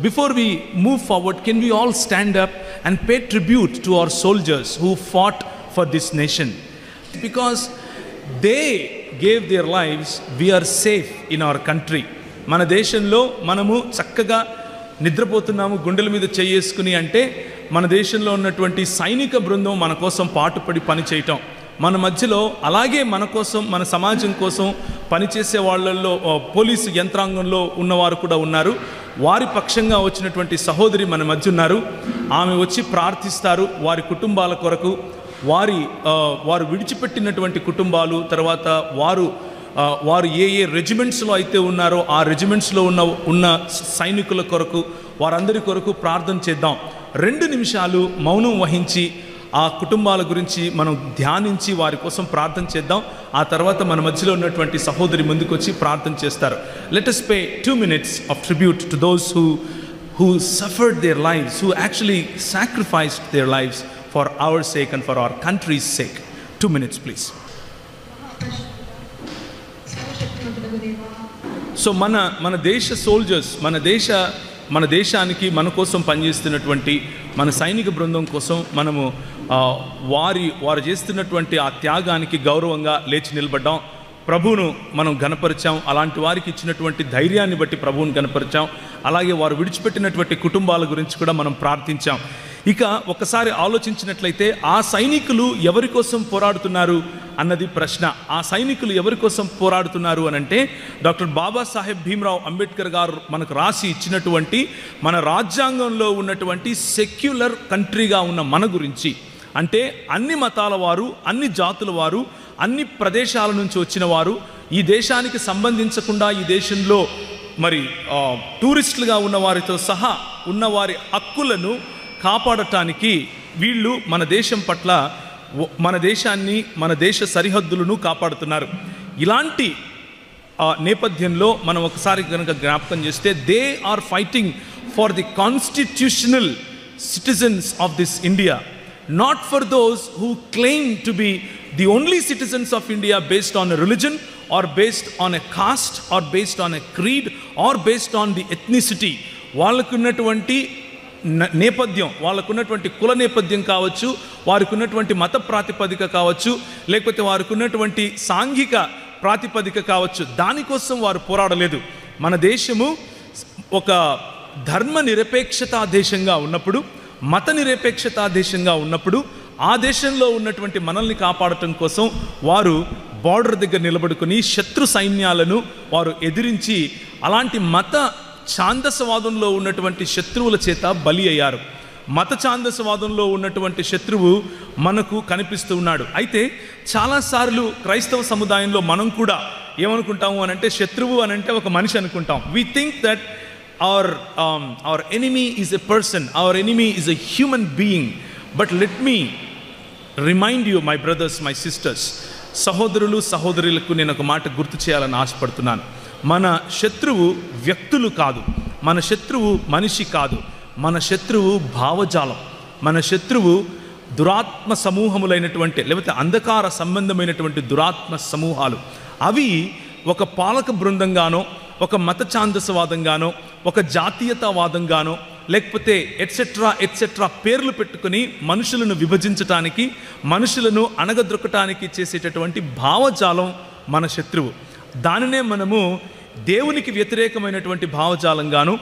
before we move forward, can we all stand up and pay tribute to our soldiers who fought for this nation? Because they gave their lives, we are safe in our country. మన దేశంలో మనము చక్కగా నిద్రపోతున్నాము గుండెల మీద చేసుకుని అంటే మన దేశంలో ఉన్నటువంటి సైనిక బృందం మన కోసం పాటుపడి పని చేయటం, మన మధ్యలో అలాగే మన కోసం మన సమాజం కోసం పనిచేసే వాళ్ళల్లో పోలీసు యంత్రాంగంలో ఉన్నవారు కూడా ఉన్నారు. వారి పక్షంగా వచ్చినటువంటి సహోదరి మన మధ్య ఉన్నారు. ఆమె వచ్చి ప్రార్థిస్తారు వారి కుటుంబాల కొరకు, వారు విడిచిపెట్టినటువంటి కుటుంబాలు, తర్వాత వారు ఏ రెజిమెంట్స్లో అయితే ఉన్నారో ఆ రెజిమెంట్స్లో ఉన్న సైనికుల కొరకు, వారందరి కొరకు ప్రార్థన చేద్దాం. 2 నిమిషాలు మౌనం వహించి ఆ కుటుంబాల గురించి మనం ధ్యానించి వారి కోసం ప్రార్థన చేద్దాం. ఆ తర్వాత మన మధ్యలో ఉన్నటువంటి సహోదరి ముందుకు వచ్చి ప్రార్థన చేస్తారు. Let us pay 2 minutes of tribute to those who suffered their lives, who actually sacrificed their lives for our sake and for our country's sake. 2 minutes please. So మన దేశ సోల్జర్స్, మన దేశానికి మన కోసం పనిచేస్తున్నటువంటి మన సైనిక బృందం కోసం మనము వారు చేస్తున్నటువంటి ఆ త్యాగానికి గౌరవంగా లేచి నిలబడ్డాం. ప్రభువును మనం ఘనపరిచాం. అలాంటి వారికి ఇచ్చినటువంటి ధైర్యాన్ని బట్టి ప్రభువును ఘనపరిచాం. అలాగే వారు విడిచిపెట్టినటువంటి కుటుంబాల గురించి కూడా మనం ప్రార్థించాం. ఇక ఒకసారి ఆలోచించినట్లయితే ఆ సైనికులు ఎవరి కోసం పోరాడుతున్నారు అన్నది ప్రశ్న. ఆ సైనికులు ఎవరి కోసం పోరాడుతున్నారు అనంటే డాక్టర్ బాబాసాహెబ్ భీమ్రావ్ అంబేద్కర్ గారు మనకు రాసి ఇచ్చినటువంటి మన రాజ్యాంగంలో ఉన్నటువంటి సెక్యులర్ కంట్రీగా ఉన్న మన గురించి, అంటే అన్ని మతాల వారు, అన్ని జాతుల వారు, అన్ని ప్రదేశాల నుంచి వచ్చిన వారు, ఈ దేశానికి సంబంధించకుండా ఈ దేశంలో మరి టూరిస్టులుగా ఉన్న వారితో సహా ఉన్నవారి హక్కులను కాపాడటానికి వీళ్ళు మన దేశం పట్ల, మన దేశాన్ని, మన దేశ సరిహద్దులను కాపాడుతున్నారు. ఇలాంటి నేపథ్యంలో మనం ఒకసారి కనుక జ్ఞాపకం చేస్తే they are fighting for the constitutional citizens of this India, not for those who claim to be the only citizens of India based on a religion or based on a caste or based on a creed or based on the ethnicity. వాళ్ళకున్నటువంటి నేపథ్యం, వాళ్ళకున్నటువంటి కుల నేపథ్యం కావచ్చు, వారికి ఉన్నటువంటి మత ప్రాతిపదిక కావచ్చు, లేకపోతే వారికి ఉన్నటువంటి సాంఘిక ప్రాతిపదిక కావచ్చు, దానికోసం వారు పోరాడలేదు. మన దేశము ఒక ధర్మ నిరపేక్షతా దేశంగా ఉన్నప్పుడు, మత నిరపేక్షతా దేశంగా ఉన్నప్పుడు ఆ దేశంలో ఉన్నటువంటి మనల్ని కాపాడటం కోసం వారు బార్డర్ దగ్గర నిలబడుకొని శత్రు సైన్యాలను వారు ఎదిరించి అలాంటి మత ఛాందసవాదంలో ఉన్నటువంటి శత్రువుల చేత బలి అయ్యారు. మత ఛాందసవాదంలో ఉన్నటువంటి శత్రువు మనకు కనిపిస్తూ ఉన్నాడు. అయితే చాలాసార్లు క్రైస్తవ సముదాయంలో మనం కూడా ఏమనుకుంటాము అనంటే శత్రువు అనంటే ఒక మనిషి అనుకుంటాం. We think that our enemy is a person, our enemy is a human being. But let me remind you, my brothers, my sisters, సహోదరులు సహోదరులకు నేను ఒక మాట గుర్తు చేయాలని ఆశపడుతున్నాను. మన శత్రువు వ్యక్తులు కాదు, మన శత్రువు మనిషి కాదు, మన శత్రువు భావజాలం, మన శత్రువు దురాత్మ సమూహములైనటువంటి లేకపోతే అంధకార సంబంధమైనటువంటి దురాత్మ సమూహాలు. అవి ఒక పాలక బృందంగానో, ఒక మత ఛాందసవాదంగానో, ఒక జాతీయతావాదంగానో, లేకపోతే ఎట్సెట్రా పేర్లు పెట్టుకుని మనుషులను విభజించటానికి, మనుషులను అణగద్రొక్కటానికి చేసేటటువంటి భావజాలం మన శత్రువు. దానినే మనము దేవునికి వ్యతిరేకమైనటువంటి భావజాలంగాను,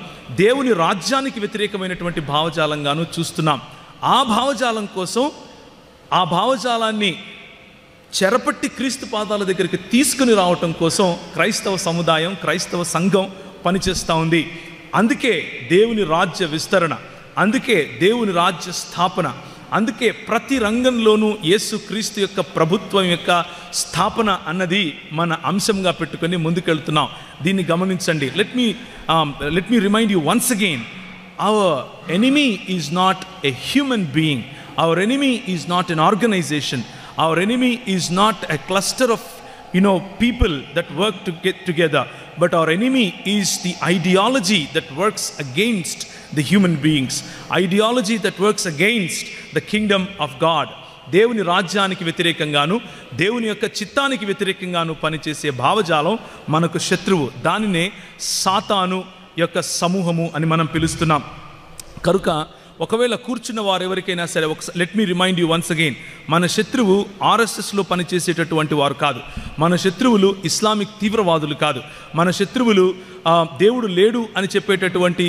దేవుని రాజ్యానికి వ్యతిరేకమైనటువంటి భావజాలంగాను చూస్తున్నాం. ఆ భావజాలం కోసం, ఆ భావజాలాన్ని చెరపట్టి క్రీస్తు పాదాల దగ్గరికి తీసుకుని రావటం కోసం క్రైస్తవ సముదాయం, క్రైస్తవ సంఘం పనిచేస్తూ ఉంది. అందుకే దేవుని రాజ్య విస్తరణ, అందుకే దేవుని రాజ్య స్థాపన, అందుకే ప్రతి రంగంలోనూ యేసుక్రీస్తు యొక్క ప్రభుత్వం యొక్క స్థాపన అన్నది మన అంశంగా పెట్టుకొని ముందుకెళ్తున్నాం. దీన్ని గమనించండి. Let me remind you once again, our enemy is not a human being, our enemy is not an organisation, our enemy is not a cluster of people that work to get together, but our enemy is the ideology that works against the human beings, ideology that works against the kingdom of God. దేవుని రాజ్యానికి వ్యతిరేకంగాను, దేవుని యొక్క చిత్తానికి వ్యతిరేకంగాను పనిచేసే భావజాలం మనకు శత్రువు. దానినే సాతాను యొక్క సమూహము అని మనం పిలుస్తున్నాం. కనుక ఒకవేళ కూర్చున్న వారు ఎవరికైనా సరే let me remind you once again, మన శత్రువు ఆర్ఎస్ఎస్లో పనిచేసేటటువంటి వారు కాదు, మన శత్రువులు ఇస్లామిక్ తీవ్రవాదులు కాదు, మన శత్రువులు దేవుడు లేడు అని చెప్పేటటువంటి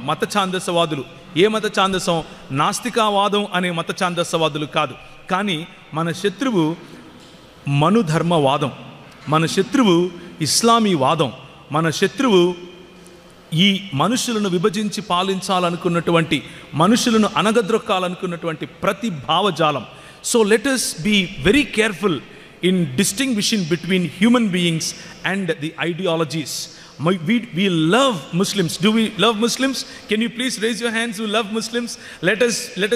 మత ఛాందసవాదులు. ఏ మత ఛాందసం? నాస్తికవాదం అనే మత ఛాందసవాదులు కాదు. కానీ మన శత్రువు మనుధర్మవాదం, మన శత్రువు ఇస్లామీ వాదం, మన శత్రువు ఈ మనుషులను విభజించి పాలించాలనుకున్నటువంటి, మనుషులను అనగద్రొక్కాలనుకున్నటువంటి ప్రతి భావజాలం. So let us be very careful in distinguishing between human beings and the ideologies. We love Muslims. Do we love Muslims? Can you please raise your hands who love Muslims? Let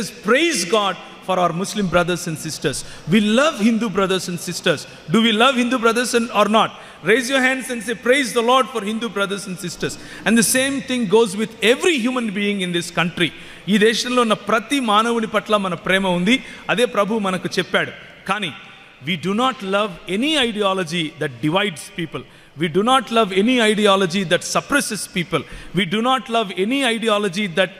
us praise God for our Muslim brothers and sisters. We love Hindu brothers and sisters. Do we love Hindu brothers or not? Raise your hands and say, praise the Lord for Hindu brothers and sisters. And the same thing goes with every human being in this country. ఈ దేశంలో ఉన్న ప్రతి మానవుని పట్ల మన ప్రేమ ఉంది. అదే ప్రభు మనకు చెప్పాడు. కానీ we do not love any ideology that divides people. We do not love any ideology that suppresses people. We do not love any ideology that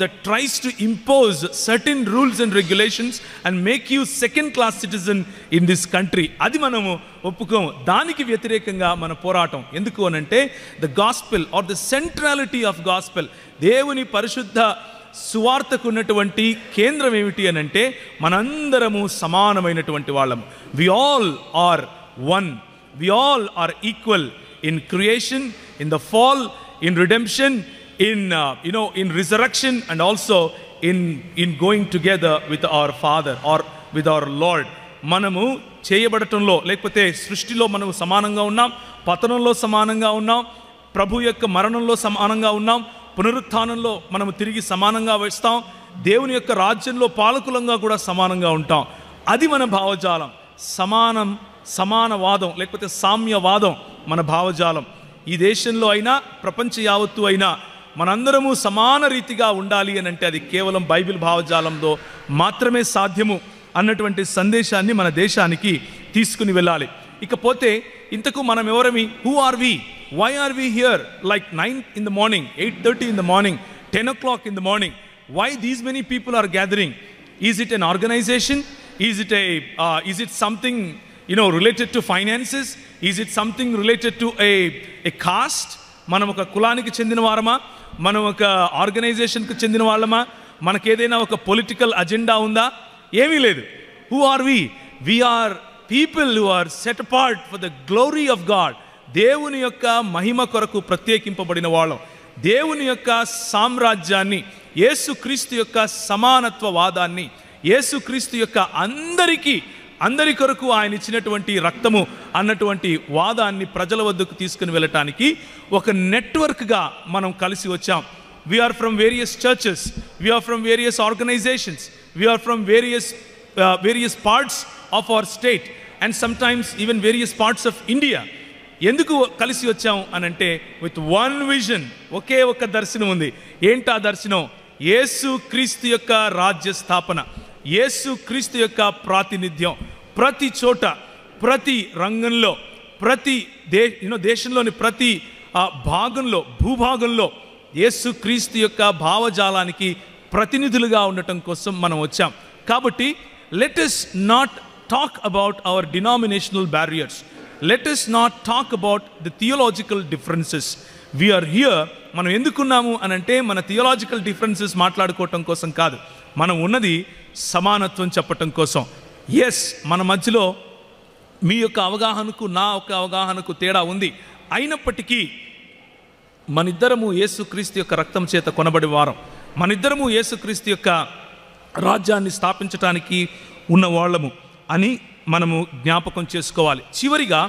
that tries to impose certain rules and regulations and make you second class citizen in this country. Adi manamu oppukom. Daniki vyatirekanga mana poratam. Enduku anante the gospel or the centrality of gospel, దేవుని పరిశుద్ధ సువార్తకు ఉన్నటువంటి కేంద్రం ఏమిటి అని అంటే మనందరము సమానమైనటువంటి వాళ్ళము. We all are one. We all are equal in creation, in the fall, in redemption, in resurrection, and also in going together with our Father or with our Lord. మనము చేయబడటంలో లేకపోతే సృష్టిలో మనము సమానంగా ఉన్నాం, పతనంలో సమానంగా ఉన్నాం, ప్రభు యొక్క మరణంలో సమానంగా ఉన్నాం, పునరుత్థానంలో మనము తిరిగి సమానంగా వస్తాం, దేవుని యొక్క రాజ్యంలో పాలకులంగా కూడా సమానంగా ఉంటాం. అది మన భావజాలం. సమానవాదం లేకపోతే సామ్యవాదం మన భావజాలం. ఈ దేశంలో అయినా ప్రపంచ యావత్తు అయినా మనందరము సమాన రీతిగా ఉండాలి అని అంటే అది కేవలం బైబిల్ భావజాలంలో మాత్రమే సాధ్యము అన్నటువంటి సందేశాన్ని మన దేశానికి తీసుకుని వెళ్ళాలి. ఇకపోతే ఇంతకు మనం ఎవరమి? Who are we? Why are we here like 9 in the morning, 8:30 in the morning, 10 o'clock in the morning? Why these many people are gathering? Is it an organization? Is it something related to finances? Is it something related to a caste? మనం ఒక కులానికి చెందిన వారమా? మనం ఒక ఆర్గనైజేషన్కి చెందిన వాళ్ళమా? మనకేదైనా ఒక political agenda ఉందా? ఏమీ లేదు. Who are we? We are people who are set apart for the glory of God. దేవుని యొక్క మహిమ కొరకు ప్రత్యేకింపబడిన వాళ్ళం. దేవుని యొక్క సామ్రాజ్యాన్ని, యేసుక్రీస్తు యొక్క సమానత్వవాదాన్ని, యేసుక్రీస్తు యొక్క అందరి కొరకు ఆయన ఇచ్చినటువంటి రక్తము అన్నటువంటి వాదాన్ని ప్రజల వద్దకు తీసుకుని వెళ్ళటానికి ఒక నెట్వర్క్గా మనం కలిసి వచ్చాం. We are from various churches, we are from various organizations, we are from various parts of our state and sometimes even various parts of India. ఎందుకు కలిసి వచ్చాం అనంటే విత్ వన్ విజన్, ఒకే ఒక దర్శనం ఉంది. ఏంటా దర్శనం? యేసు క్రీస్తు యొక్క రాజ్య స్థాపన, యేసు క్రీస్తు యొక్క ప్రాతినిధ్యం. ప్రతి చోట, ప్రతి రంగంలో, ప్రతి దేశంలోని ప్రతి భూభాగంలో యేసు క్రీస్తు యొక్క భావజాలానికి ప్రతినిధులుగా ఉండటం కోసం మనం వచ్చాం. కాబట్టి let us not talk about our denominational barriers. Let us not talk about the theological differences. We are here. మనం ఎందుకున్నాము అనంటే మన థియోలాజికల్ డిఫరెన్సెస్ మాట్లాడుకోవటం కోసం కాదు. మనం ఉన్నది సమానత్వం చెప్పటం కోసం. ఎస్, మన మధ్యలో మీ యొక్క అవగాహనకు నా యొక్క అవగాహనకు తేడా ఉంది. అయినప్పటికీ మనిద్దరము యేసుక్రీస్తు యొక్క రక్తం చేత కొనబడి వారం. మనిద్దరము యేసుక్రీస్తు యొక్క రాజ్యాన్ని స్థాపించటానికి ఉన్నవాళ్ళము అని మనము జ్ఞాపకం చేసుకోవాలి. చివరిగా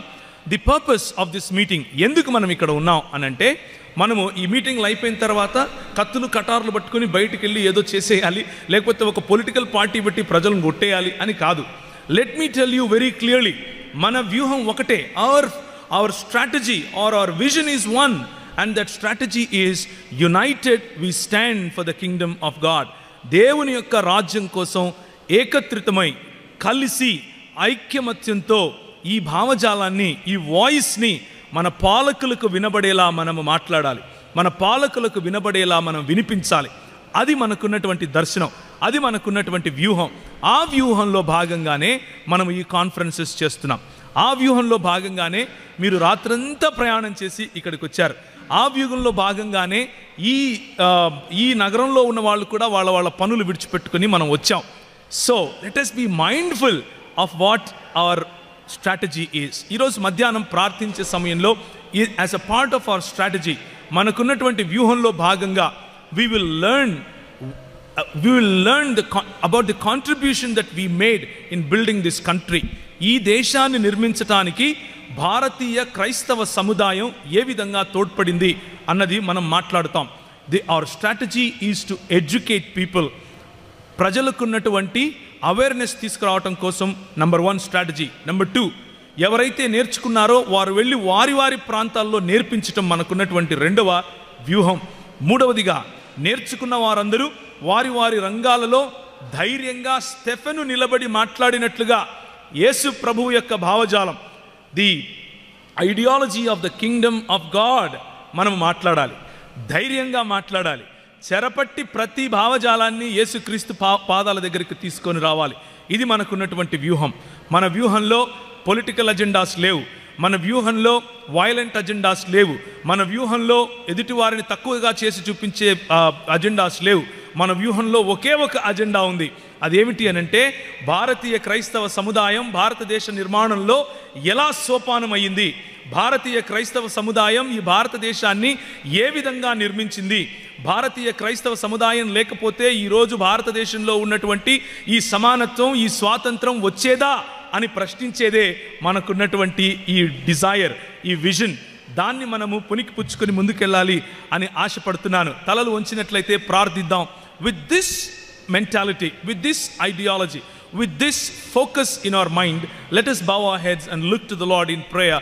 the purpose of this meeting, ఎందుకు మనం ఇక్కడ ఉన్నాం అనంటే, మనము ఈ మీటింగ్లు అయిపోయిన తర్వాత కత్తులు కటార్లు పట్టుకుని బయటికి వెళ్ళి ఏదో చేసేయాలి, లేకపోతే ఒక పొలిటికల్ పార్టీ బట్టి ప్రజలను కొట్టేయాలి అని కాదు. Let me tell you very clearly, మన వ్యూహం ఒకటే. Our strategy or our vision is one, and that strategy is united we stand for the kingdom of God. దేవుని యొక్క రాజ్యం కోసం ఏకత్రితమై కలిసి ఐక్యమత్యంతో ఈ భావజాలాన్ని, ఈ వాయిస్ని మన పాలకులకు వినబడేలా మనము మాట్లాడాలి. మన పాలకులకు వినబడేలా మనం వినిపించాలి. అది మనకున్నటువంటి దర్శనం, అది మనకున్నటువంటి వ్యూహం. ఆ వ్యూహంలో భాగంగానే మనం ఈ కాన్ఫరెన్సెస్ చేస్తున్నాం. ఆ వ్యూహంలో భాగంగానే మీరు రాత్రంతా ప్రయాణం చేసి ఇక్కడికి వచ్చారు. ఆ వ్యూహంలో భాగంగానే ఈ నగరంలో ఉన్న వాళ్ళు కూడా వాళ్ళ పనులు విడిచిపెట్టుకుని మనం వచ్చాం. So let us be mindful of what our strategy is. ఈరోజు మధ్యాహ్నం ప్రార్థించే సమయంలో as a part of our strategy మనకున్నటువంటి వ్యూహంలో భాగంగా we will learn about the contribution that we made in building this country. ఈ దేశాన్ని నిర్మించటానికి భారతీయ క్రైస్తవ సముదాయం ఏ విధంగా తోడ్పడింది అన్నది మనం మాట్లాడుతాం. our strategy is to educate people. ప్రజలకున్నటువంటి అవేర్నెస్ తీసుకురావటం కోసం నంబర్ 1 స్ట్రాటజీ. నంబర్ 2, ఎవరైతే నేర్చుకున్నారో వారు వెళ్ళి వారి ప్రాంతాల్లో నేర్పించటం మనకున్నటువంటి రెండవ వ్యూహం. మూడవదిగా, నేర్చుకున్న వారందరూ వారి రంగాలలో ధైర్యంగా స్టెఫెను నిలబడి మాట్లాడినట్లుగా యేసు ప్రభువు యొక్క భావజాలం, the ideology of the kingdom of God మనం మాట్లాడాలి, ధైర్యంగా మాట్లాడాలి. చెరపట్టి ప్రతి భావజాలాన్ని యేసుక్రీస్తు పాదాల దగ్గరికి తీసుకొని రావాలి. ఇది మనకున్నటువంటి వ్యూహం. మన వ్యూహంలో పొలిటికల్ అజెండాస్ లేవు, మన వ్యూహంలో వైలెంట్ అజెండాస్ లేవు, మన వ్యూహంలో ఎదుటివారిని తక్కువగా చేసి చూపించే అజెండాస్ లేవు. మన వ్యూహంలో ఒకే ఒక అజెండా ఉంది. అదేమిటి అనంటే, భారతీయ క్రైస్తవ సముదాయం భారతదేశ నిర్మాణంలో ఎలా సోపానమయ్యింది, భారతీయ క్రైస్తవ సముదాయం ఈ భారతదేశాన్ని ఏ విధంగా నిర్మించింది, భారతీయ క్రైస్తవ సముదాయం లేకపోతే ఈరోజు భారతదేశంలో ఉన్నటువంటి ఈ సమానత్వం, ఈ స్వాతంత్రం వచ్చేదా అని ప్రశ్నించేదే మనకున్నటువంటి ఈ డిజైర్, ఈ విజన్. దాన్ని మనము పునికి పుచ్చుకొని ముందుకెళ్ళాలి అని ఆశపడుతున్నాను. తలలు వంచినట్లయితే ప్రార్థిద్దాం. With this mentality, with this ideology, with this focus in our mind, let us bow our heads and look to the Lord in prayer.